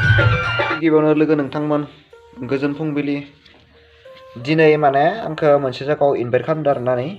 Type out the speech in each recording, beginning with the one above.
गिबियावनो लोगो नोंथांमोन गोजोन फुंबिलि दिनै माने आंखौ मोनसे जायगायाव इनभाइट खालामदों आरोना नै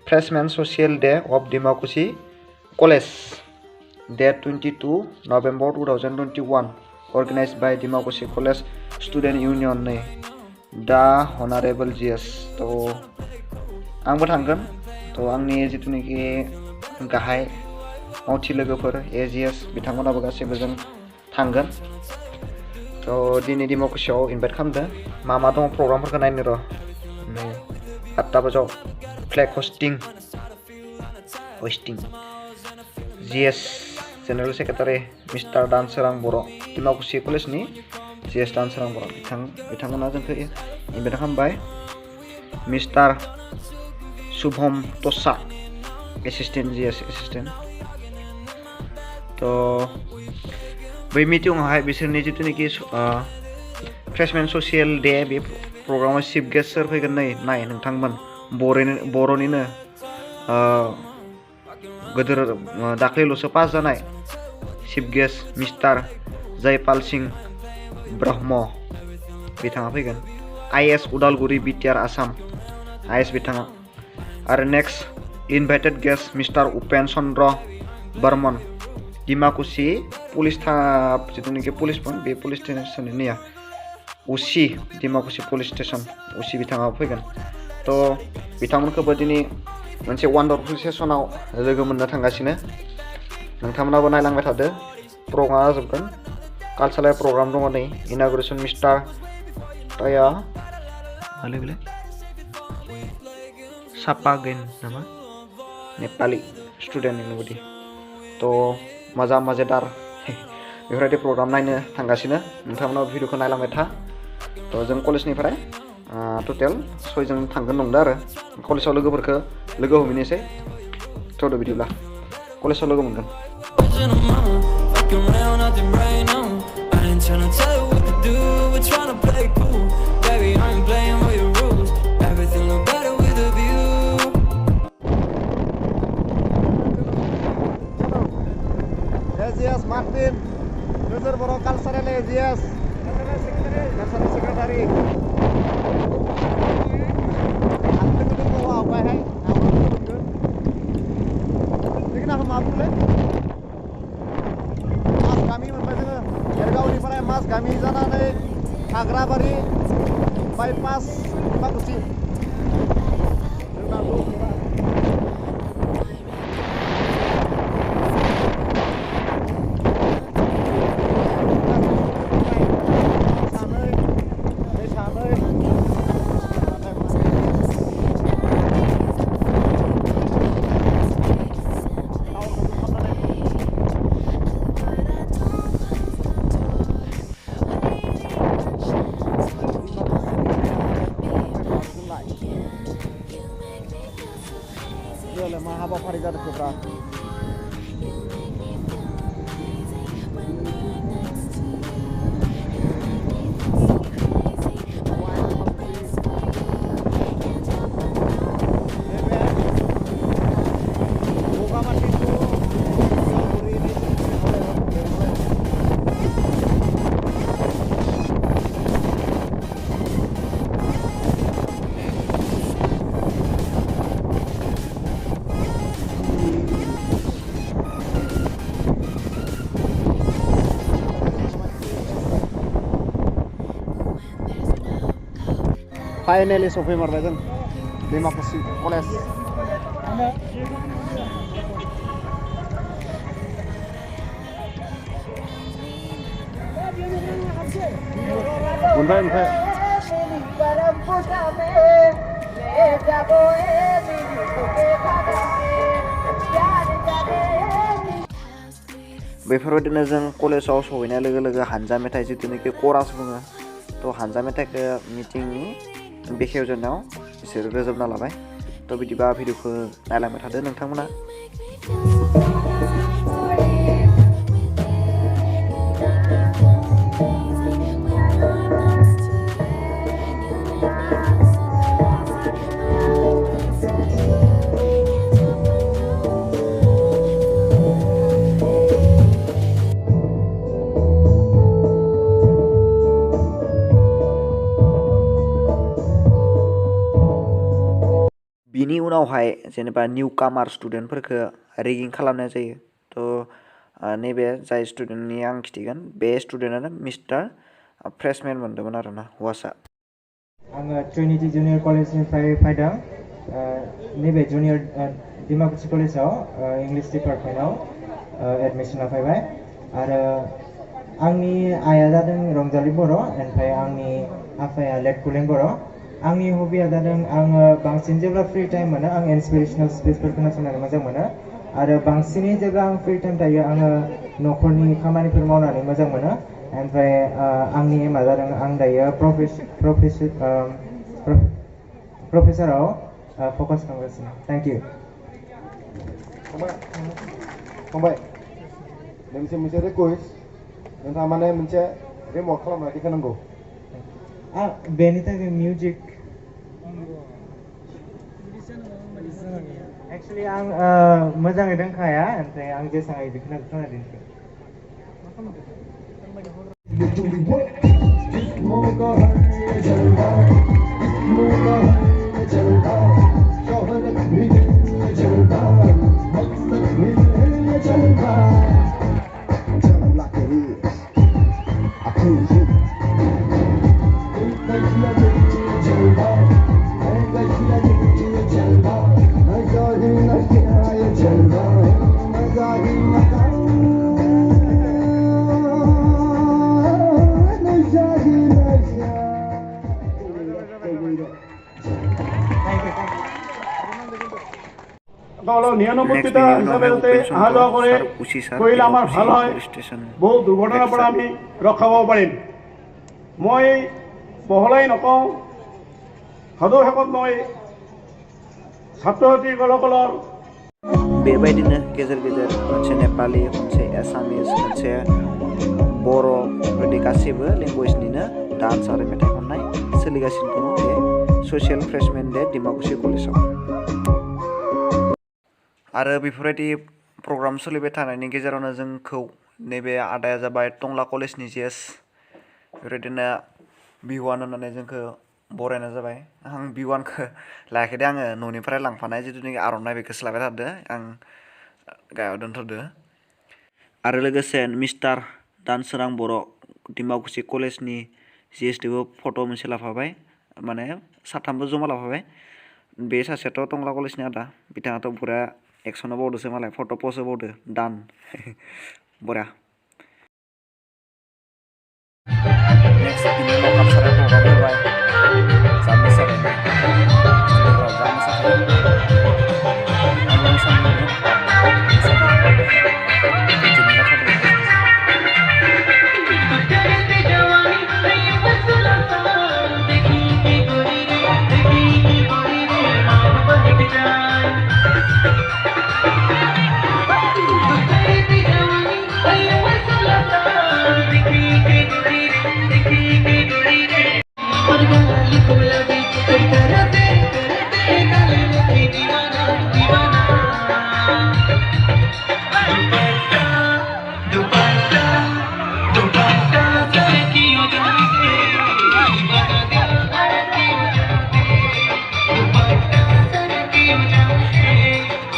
freshmen social day of Dimakuchi college date 22 November 2021 organized by Dimakuchi Police Student Union नै दा Honorable GS तो आंबो थांगोन तो आंनि जितुनिखि गाहाय मावथि लोगोफोर AGS बिथांमोनाबो गासैबो जों थांगोन तो दिनै डिमाकुसियाव इनभाइट खालामदों मा दं प्रग्रामफोरखौ नायनो र' नै 8टा बाजाव flag hoisting GS general secretary mister Dansorang Boro' Dimakuchi कलेजनि GS दानसोरां बर' बिथांमोना जोंखौ इनभाइट खालामबाय मिस्टार शुभम तसा एसिस्टेन्ट GS एसिस्टेन्ट तो बै मिटिंआवहाय बिसोरनि जितुनिखि फ्रेशमेन ससियेल डे बे प्रग्रामाव चिफ गेस्ट सोर फैगोन नाय नोंथांमोन बर'निनो गोदोर दाख्लैल'सो पास जानाय chief guest mister Jaipal Singh Brahma बिथाङा फैगोन IS Udalguri BTR Assam IS बिथाङा आरो next invited guest mister Upen Chandra Barman Dimakuchi police जितुनिखि पुलिसमोन बे पुलिस स्टेशननि OC Dimakuchi police station OC बिथाङा फैगोन तो बिथांमोनखौबो दिनै मोनसे वान्डारफुल सेसनाव लोगो मोननो थांगासिनो नोंथांमोनाबो नायलांबाय थादो प्रग्रामा जोबगोन कालचारेल प्रग्राम दङ नै इनागुरेसन मिस्टार ताया माले सापागेन नामा नेपाली स्टुडेन्ट इउनिभार्सिटि तो मजेदार बेफोरबायदि प्रग्राम नायनो थांगासिनो नोंथांमोना भिडिअखौ नायलांबाय था तो जों कलेजनिफ्राय टटेल 6 जन थांगोन नंदों आरो कलेजाव लोगोफोरखौ लोगो हमहैनोसै थ'दो बिदिब्ला कलेजाव लोगो मोनगोन AGS Martin Nuzur Boro Cultural AGS Cultural Secretary Mas kami जानानै हाग्राबारि बाइपास डिमाकुसि मा हाबाफारि जादों बेब्रा फाइनली सफैमारबाय जों डिमाकुसि कलेज ओमफ्राय बेफोरबायदिनो जों कलेजाव सहैनाय लोगो लोगो हानजा मेथाइ जितुनिखि करास बुङो तो हानजा मेथाइखौ मिटिंनि बेखेवजेननायाव बिसोर रोजाबना लाबाय तो बिदिबा भिडिअखौ नायलांबाय थादो नोंथांमोना बिनि उनावहाय जेनेबा निउ कामार स्टुडेन्टफोरखौ रेगिं खालामनाय जायो थ' नैबे जाय स्टुडेन्टनि आं खिथिगोन बे स्टुडेन्टआनो मिस्टार फ्रेशमेन मोनदोंमोन आरोना हौवासा आङो ट्रिनिटि जुनियर कलेजनिफ्राय फैदों नैबे जुनियर डिमाकुसि कलेजाव इंलिश डिपार्टमेन्टआव एडमिसन लाफैबाय आरो आंनि आइया जादों रंजालि बर' ओमफ्राय आंनि आफाया लेटकुलेन बर' आंनि हबिया जादों आङो बांसिन जेब्ला फ्रि टाइम मोनो आं इन्सपिरेसनेल स्पिचफोर खोनासंनानै मोजां मोनो आरो बांसिनै जेब्ला आं फ्रि टाइम थायो आङो न'खरनि खामानिफोर मावनानै मोजां मोनो ओमफ्राय आंनि एमआ जादों आं दायो प्रफेसाराव फकास खालामगासिनो थेंक इउ फंबाय मोनसे रिकुवेस्ट नोंथाङा माने मोनसे रिमट खालामना देखायनांगौ बेनि थाखाय मिउजिक एक्सुवेलि आं मोजाङै दोंखाया ओमफ्राय आं जेसां हायो बेखौनो खोना दिन्थिगोन नेक्स्ट बिनि उनावहाय उपेन चन्द्र सार उचि सार डिमाकुसि पुलिस स्टेशन বহু দুৰ্ঘটনাৰ পৰা আমি ৰক্ষা পাব পাৰিম মই বহলাই নকওঁ সদৌ শেষত মই ছাত্ৰ ছাত্ৰীসকলৰ बेबायदिनो गेजेर गेजेर मोनसे नेपालि मोनसे एसामिस मोनसे बर' बेबायदि गासैबो लेंगुवेजनिनो डान्स आरो मेथाइ खननाय सोलिगासिनो दङ बे ससियेल फ्रेशमेन डे डिमाकुसि कलेजाव आरो बेफोरबायदि प्रग्राम सोलिबाय थानायनि गेजेरावनो जोंखौ नैबे आदाया जाबाय टंला कलेजनि जेस बेबायदिनो बिवान होननानै जोंखौ बरायनाय जाबाय आं बिवानखौ लायाखै दे आङो न'निफ्राय लांफानाय जिथुनाखि आर'नाइ बेखौसो लाबाय थादो आं गायाव दोनथ'दो आरो लोगोसे मिस्टार दानसोरां बर' डिमाकुसि कलेजनि जिएसटिबो फट' मोनसे लाफाबाय माने साथामबो जमा लाफाबाय बे सासेयाथ' टंला कलेजनि आदा बिथाङाथ' बरा एक्सनाव बावदोसो मालाय फट' पस्ट बावदो दान बरा नेक्स्ट बिनि उनाव कालसारेल प्रग्राम फैबाय जा मोसाबाय जा मोसाखायो आंबो मोसानो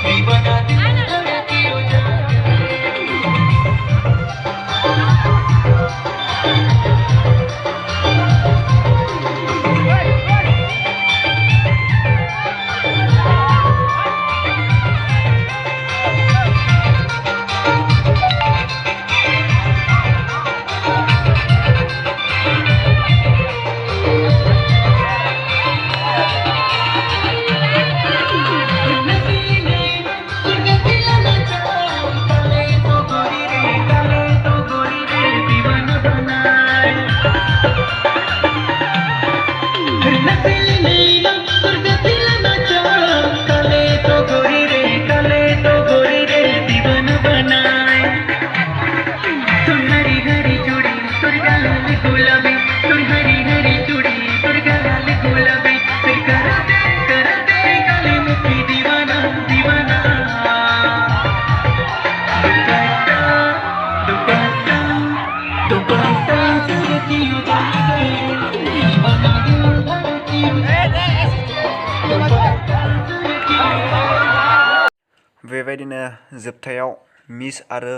Viva बेबायदिनो जोबथायाव मिस आरो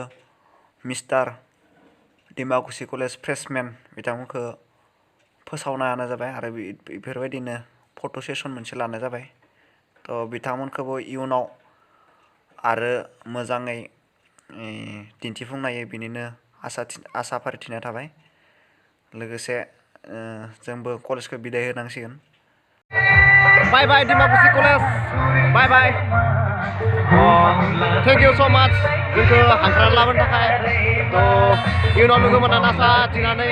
मिस्टार डिमाकुसि कलेज फ्रेशमेन बिथांमोनखौ फोसावना होनाय जाबाय आरो बेफोरबायदिनो फट' सेसन मोनसे लानाय जाबाय थ' बिथांमोनखौबो इयुनाव आरो मोजाङै दिन्थिफुंनो हायो बिनिनो आसा फारिथिनाय थाबाय लोगोसे जोंबो कलेजखौ बिदाय होनांसिगोन bye bye Dimakuchi college bye bye thank you so' much जोंखौ हांख्रायना लाबोनो थाखाय थ' इयुनाव लोगो मोननानै आसा थिनानै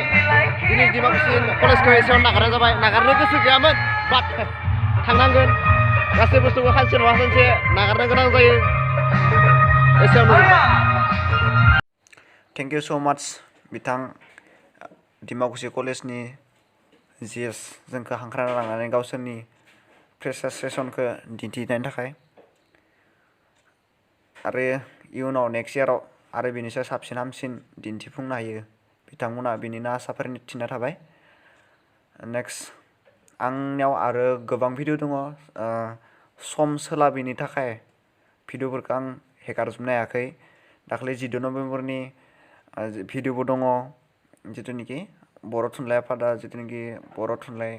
दिनै डिमाकुसि कलेजखौ एसेयावनो नागारनाय जाबाय नागारनो गोसो गैयामोन बाट थांनांगोन गासै बुस्थुखौ सानसे नङा सानसे नागारनो गोनां जायो एसेयावनो थेंक इउ स' माच बिथां डिमाकुसि कलेजनि जिएस जोंखौ हांख्रायना लांनानै गावसोरनि फ्रेसार्स सेसनखौ दिन्थिनायनि थाखाय आरो इयुनाव नेक्स्ट इयाराव आरो बेनिसाय साबसिन हामसिन दिन्थिफुंनो हायो बिथांमोना बिनिनो आसा फारिथिना थाबाय नेक्स्ट आंनियाव आरो गोबां भिडिअ दङ सम सोलाबिनि थाखाय भिडिअफोरखौ आं हेगारजोबनो हायाखै दाखालि 14 नभेम्बरनि भिडिअबो दङ जिथुनिखि बर' थुनलाइ आफादा जिथुनिखि बर' थुनलाइ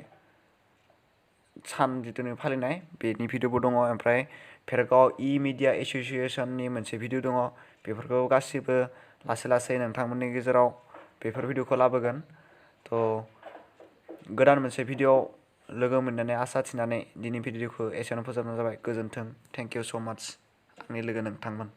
सान जिथुनिखि फालिनाय बेनि भिडिअबो दङ ओमफ्राय भेरगाव मिडिया एस'सिएशननि मोनसे भिडिअ दङ बेफोरखौ गासिबो लासै लासै नोंथांमोननि गेजेराव बेफोर भिडिअखौ लाबोगोन थ' गोदान मोनसे भिडिअ लोगो मोननानै आसा थिनानै दिनै भिडिअखौ एसेयावनो फोजोबनाय जाबाय गोजोन्थों थेंक इउ स' माच आंनि लोगो नोंथांमोन